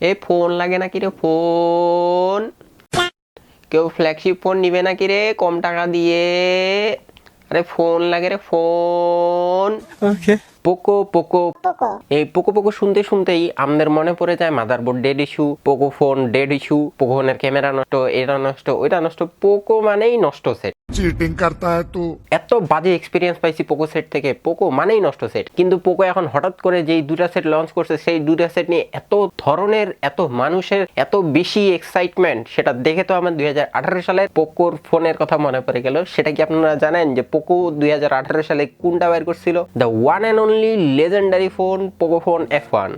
এ phone লাগে নাকি রে ফোন? কেউ ফ্ল্যাগশিপ ফোন নিবে নাকি রে কম টাকা দিয়ে? আরে ফোন লাগে রে ফোন। ওকে পোকো পোকো এই পোকো পোকো শুনতে শুনতেই আমাদের মনে পড়ে যায় motherboard dead issue, Poco phone dead issue, Poco ফোনের ক্যামেরা নষ্ট, এটা নষ্ট ওইটা নষ্ট, পোকো মানেই নষ্ট সেট। चीटिंग करता है तू। এত বাজে এক্সপিরিয়েন্স পাইছি পোকো সেট থেকে, পোকো মানেই নষ্ট সেট। কিন্তু পোকো এখন হঠাৎ করে যেই দুটা সেট লঞ্চ করছে, সেই দুটা সেট নিয়ে এত ধরনের, এত মানুষের এত বেশি এক্সাইটমেন্ট, সেটা দেখে তো আমার 2018 সালের পোকোর ফোনের কথা মনে পড়ে গেল। সেটা কি আপনারা জানেন যে পোকো 2018 সালে কোনটা বের করছিল? The one and only legendary phone Poco phone F1।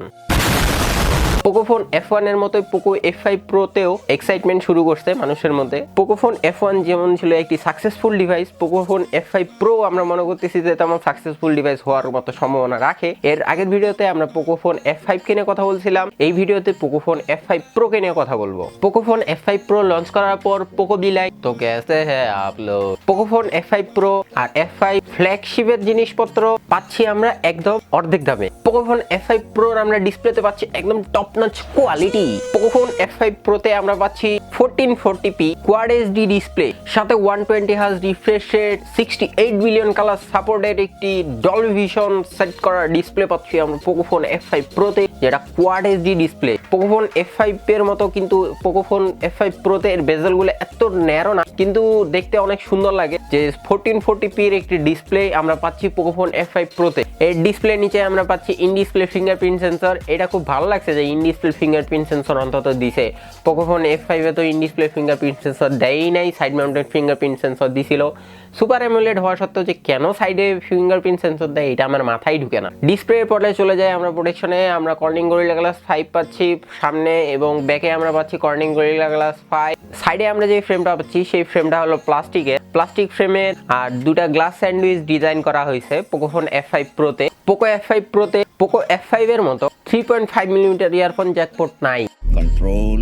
Poco phone F1 এর মতোই পোকো F5 Pro তেও এক্সাইটমেন্ট শুরু করছে মানুষের মধ্যে। পোকো ফোন F1 যেমন ছিল একটি successful device, Poco phone F5 Pro আমরা মনে করতেছি যে তেমন সাকসেসফুল ডিভাইস হওয়ার মতো সম্ভাবনা রাখে। এর আগের ভিডিওতে আমরা পোকো ফোন F5 কে নিয়ে কথা বলছিলাম, এই ভিডিওতে পোকো ফোন F5 Pro কে নিয়ে কথা বলবো। Poco phone F5 Pro launch করার পর পোকো বিলাই তো कैसे है आप लोग। পোকো ফোন F5 Pro আর F5 ফ্ল্যাগশিপের জিনিসপত্র পাচ্ছি আমরা একদম অর্ধেক দামে। পোকো ফোন F5 Pro আমরা ডিসপ্লেতে পাচ্ছি একদম top notch quality. Poco phone F5 Pro তে আমরা পাচ্ছি 1440p কোয়াড এইচডি ডিসপ্লে, সাথে 120 hertz refresh rate, 68 billion colour supported একটি ডলবি ভিশন সেট করা ডিসপ্লে পাচ্ছি আমরা পোকো ফোন F5 Pro তে, যেটা quad HD display. Poco phone F5 এর মতো কিন্তু পোকো ফোন F5 Pro তে এর বেজেল গুলো এত ন্যারো না, কিন্তু দেখতে অনেক সুন্দর লাগে। যে 1440p এর একটি ডিসপ্লে আমরা পাচ্ছি পোকো ফোন F5 Pro তে। এর ডিসপ্লে নিচে আমরা পাচ্ছি ইন ডিসপ্লে ফিঙ্গারপ্রিন্ট সেন্সর। এটা খুব ভালো লাগছে যে ইন ডিসপ্লে ফিঙ্গারপ্রিন্ট সেন্সর অন্তত দিছে। পোকো ফোন F5 এ তো ইন ডিসপ্লে ফিঙ্গারপ্রিন্ট সেন্সর দেয়ই নাই, সাইড মাউন্টেড ফিঙ্গারপ্রিন্ট সেন্সর দিছিল। সুপার অ্যামোলেড হওয়া সত্ত্বেও যে কেন সাইডে ফিঙ্গারপ্রিন্ট সেন্সর দেয় এটা আমার মাথায় ঢুকে না। ডিসপ্লে পরে চলে যায় আমরা প্রোটেকশনে, আমরা কর্নিং গরিলা গ্লাস 5 পাচ্ছি সামনে, এবং ব্যাকে আমরা পাচ্ছি কর্নিং গরিলা গ্লাস 5। সাইডে আমরা যে ফ্রেমটা পাচ্ছি সেই ফ্রেমটা হলো প্লাস্টিক ফ্রেমের, আর দুটা গ্লাস স্যান্ডউইচ ডিজাইন করা হয়েছে পোকো ফোন F5 Pro তে। পোকো F5 Pro তে পোকো F5 এর মতো 3.5 মিলিমিটার ইয়ারফোন জ্যাকপোর্ট নাই। Control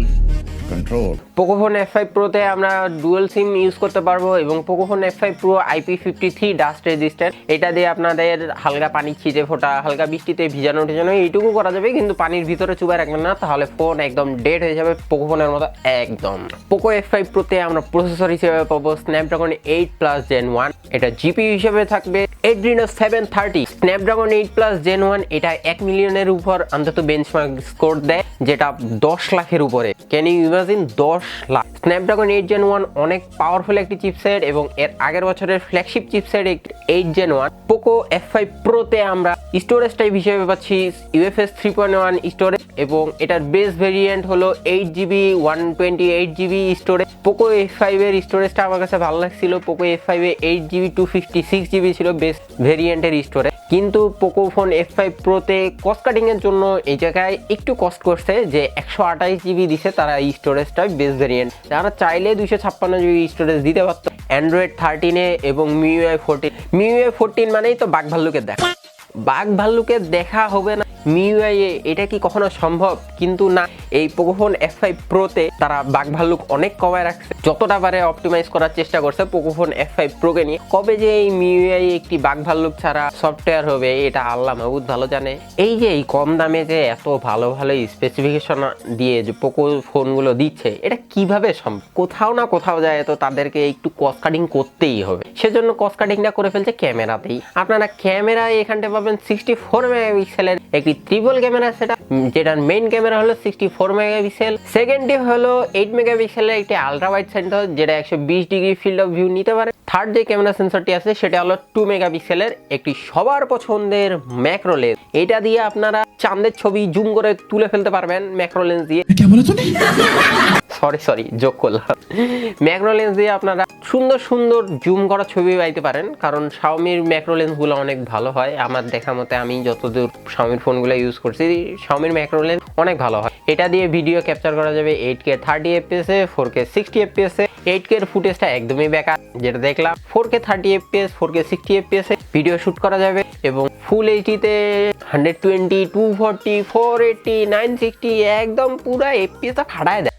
Poco phone F5 Pro তে আমরা ডুয়াল সিম ইউজ করতে পারবো, এবং Poco phone F5 Pro IP53 dust resistant. এটা দিয়ে আপনাদের হালকা পানি ছিটে ফোটা, হালকা বৃষ্টিতে ভিজানো এইটুকু করা যাবে, কিন্তু পানির ভিতরে চুবাই রাখবেন না, তাহলে ফোন একদম ডেড হয়ে যাবে পোকো ফোনের মতো একদম। পোকো F5 Pro তে আমরা প্রসেসর হিসেবে পাবো Snapdragon 8+ Gen 1, এটা জিপিইউ হিসেবে থাকবে Adreno 730 Snapdragon 8+ Gen 1। এটা 1 মিলিয়নের উপর অন্তত বেঞ্চমার্ক স্কোর দেয়, যেটা 10 লাখের উপরে। Can you imagine 10 lakh? Snapdragon 8 Gen 1 অনেক পাওয়ারফুল একটি চিপসেট, এবং এর আগের বছরের flagship chipset 8 Gen 1। Poco F5 Pro তে আমরা স্টোরেজ টাইপ হিসেবে পাচ্ছি UFS 3.1 স্টোরেজ, এবং এটার বেস ভেরিয়েন্ট হলো 8GB 128GB storage. Poco F5 এর স্টোরেজটা আমার কাছে ভালো লাগছিল। পোকো F5 এ 8GB 256GB ছিল বেস ভেরিয়েন্টের স্টোরেজ, কিন্তু পোকো ফোন F5 Pro তে কস্ট কাটিং এর জন্য এই জায়গায় একটু কষ্ট করছে, যে 128GB দিছে তারা এই স্টোরেজটা বেস ভেরিয়েন্ট। যারা চাইলে 256GB স্টোরেজ দিতে পারতো Android 13 এ এবং MIUI 14 মানেই তো বাঘ ভাল্লুকের দেখা হবে না MIUI এ, এটা কি কখনো সম্ভব? কিন্তু না, এই পোকো ফোন F5 Pro তে তারা বাঘ ভাল্লুক অনেক কমায় রাখছে, যতটা পারে অপটিমাইজ করার চেষ্টা করছে পোকো ফোন F5 Pro কে নিয়ে। কবে যে এই MIUI একটি বাঘ ভাল্লুক ছাড়া সফটওয়্যার হবে এটা আল্লাহ মাহবুদ ভালো জানে। এই যে এই কম দামে যে এত ভালো স্পেসিফিকেশন দিয়ে যে পোকো ফোনগুলো দিচ্ছে, এটা কিভাবে সম্ভব? কোথাও না কোথাও যায় তো তাদেরকে একটু কস্ট কাটিং করতেই হবে, সেজন্য কস্ট কাটিংটা করে ফেলছে ক্যামেরাতেই। আপনারা ক্যামেরায় এখানটা পাবেন 64 মেগাপিক্সেলের একটি ট্রিপল ক্যামেরা সেটআপ, যেটার মেইন ক্যামেরা হলো 64 মেগাপিক্সেল। সেকেন্ডটি হলো 8 মেগাপিক্সেলের একটি আলট্রা ওয়াইড সেন্সর, যেটা 120 ডিগ্রি ফিল্ড অফ ভিউ নিতে পারে। থার্ড যে ক্যামেরা সেন্সরটি আছে সেটা হলো 2 মেগাপিক্সেলের একটি সবার পছন্দের ম্যাক্রো লেন্স। এটা দিয়ে আপনারা চাঁদের ছবি জুম করে তুলে ফেলতে পারবেন ম্যাক্রো লেন্স দিয়ে। সরি যোগ করলাম। ম্যাক্রো লেন্স দিয়ে আপনারা সুন্দর জুম করা ছবি পাইতে পারেন, কারণ শাওমির ম্যাক্রো লেন্স গুলো অনেক ভালো হয় আমার দেখা মতে। আমি যতদূর শাওমির ফোনগুলো ইউজ করছি, শাওমির ম্যাক্রো লেন্স অনেক ভালো হয়। এটা দিয়ে ভিডিও ক্যাপচার করা যাবে 8K 30fps এ, 4K 60fps এ। 8K এর ফুটেজটা একদমই বেকার, যেটা দেখলাম 4K 30fps 4K 60fps এ ভিডিও শুট করা যাবে, এবং ফুল এইচডি তে 120 240 480 960 একদম পুরো এফপিএস ফাটায় দেয়।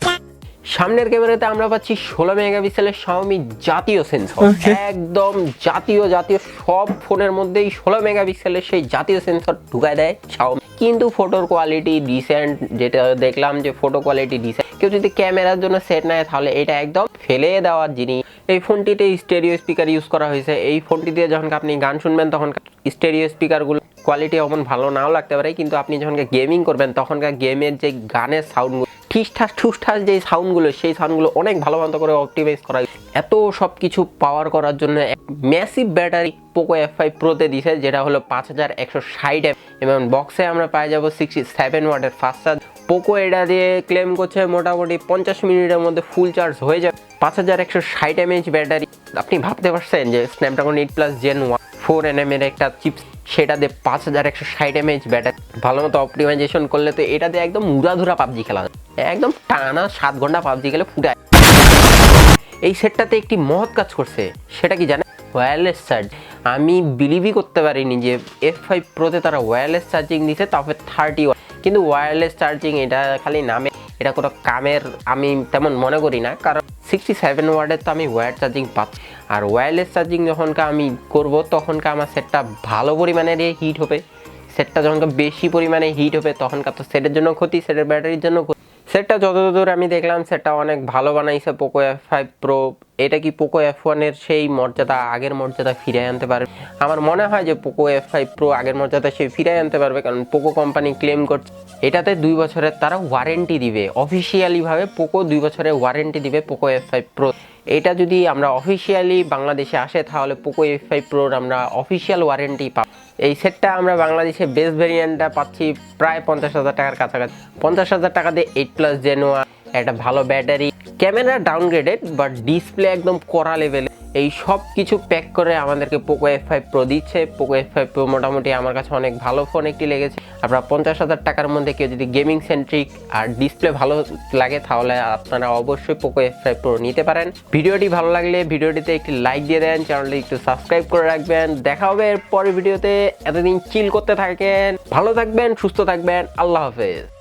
সামনের ক্যামেরাতে আমরা পাচ্ছি 16 মেগাপিক্সেলের Xiaomi জাতীয় সেন্সর, একদম জাতীয় সব ফোনের মধ্যেই 16 মেগাপিক্সেলের সেই জাতীয় সেন্সর ঢুকায় দেয় Xiaomi। কিন্তু ফটোর কোয়ালিটি ডিসেন্ট, যেটা দেখলাম যে ফটো কোয়ালিটি ডিসেন্ট। কেউ যদি ক্যামেরার জন্য সেট নেয় তাহলে এটা একদম ফেলে দেওয়ার জিনিস। এই ফোনটিতে স্টেরিও স্পিকার ইউজ করা হয়েছে। এই ফোনটি দিয়ে যখন আপনি গান শুনবেন তখন স্টেরিও স্পিকারগুলো কোয়ালিটি অমন ভালো নাও লাগতে পারে, কিন্তু আপনি যখন গেমিং করবেন তখনকার গেমের যে গানের সাউন্ডগুলো ঠুসঠাস যে সাউন্ডগুলো, সেই সাউন্ডগুলো অনেক ভালো মতো করে অপটিমাইজ করা। এত সব কিছু পাওয়ার করার জন্য ম্যাসিভ ব্যাটারি পোকো F5 প্রোতে দিছে, যেটা হলো 5160 এবং বক্সে আমরা পাই যাব 67 ওয়াটের ফাস্ট চার্জ। পোকো এটা দিয়ে ক্লেম করছে মোটামুটি 50 মিনিটের মধ্যে ফুল চার্জ হয়ে যাবে। 5160 mAh ব্যাটারি, আপনি ভাবতে পারছেন যে স্ন্যাপড্রাগন 8+ Gen 4 nm এর একটা চিপস, সেটা দিয়ে 5160 mAh ব্যাটারি ভালো মতো অপটিমাইজেশন করলে তো এটা দিয়ে একদম উড়াধুরা পাবজি খেলা যায়, একদম টানা 7 ঘন্টা পাবজি খেলে ফুটায়। এই সেটটাতে একটি মহৎ কাজ করছে, সেটা কি জানেন? Wireless charge. আমি বিলিভই করতে পারিনি যে F5 প্রোতে তারা ওয়্যারলেস চার্জিং দিছে, তারপরে 30 ওয়াট। কিন্তু ওয়্যারলেস চার্জিং এটা খালি নামে, এটা কোনো কামের আমি তেমন মনে করি না, কারণ 67 ওয়াটের তো আমি ওয়্যার চার্জিং পাচ্ছি। আর ওয়্যারলেস চার্জিং যখনকে আমি করব তখনকে আমার সেটটা ভালো পরিমাণে হিট হবে। সেটটা যখন বেশি পরিমাণে হিট হবে তখনকার তো সেটের জন্য ক্ষতি, সেটের ব্যাটারির জন্য ক্ষতি। সেটটা যতদূর আমি দেখলাম সেটটা অনেক ভালো বানাইছে পোকো F5 প্রো। এটা কি পোকো F1 এর সেই মর্যাদা, আগের মর্যাদা ফিরে আনতে পারবে? আমার মনে হয় যে পোকো F5 প্রো আগের মর্যাদা সে ফিরে আনতে পারবে, কারণ পোকো কোম্পানি ক্লেম করছে এটাতে 2 বছরের তারা ওয়ারেন্টি দিবে। অফিসিয়ালি ভাবে পোকো 2 বছরের ওয়ারেন্টি দিবে পোকো F5 প্রো। এটা যদি আমরা অফিসিয়ালি বাংলাদেশে আসে তাহলে পোকো F5 প্রোর আমরা অফিসিয়াল ওয়ারেন্টি পাবো। এই সেটটা আমরা বাংলাদেশে বেস ভেরিয়েন্টটা পাচ্ছি প্রায় 50,000 টাকার কাছাকাছি। 50,000 টাকা দিয়ে 8+ Gen 1, একটা ভালো battery, camera downgraded but display একদম কড়া লেভেলে। এই সব কিছু প্যাক করে আমাদেরকে পোকো F5 প্রো দিচ্ছে। পোকো F5 প্রো মোটামুটি আমার কাছে অনেক ভালো ফোন একটি লেগেছে। আপনারা 50,000 টাকার মধ্যে কেউ যদি গেমিং সেন্ট্রিক আর ডিসপ্লে ভালো লাগে তাহলে আপনারা অবশ্যই পোকো F5 প্রো নিতে পারেন। ভিডিওটি ভালো লাগলে ভিডিওটিতে একটি লাইক দিয়ে দেন, চ্যানেলটি একটু সাবস্ক্রাইব করে রাখবেন। দেখা হবে এর পরের ভিডিওতে। এতদিন চিল করতে থাকেন, ভালো থাকবেন, সুস্থ থাকবেন। আল্লাহ হাফেজ।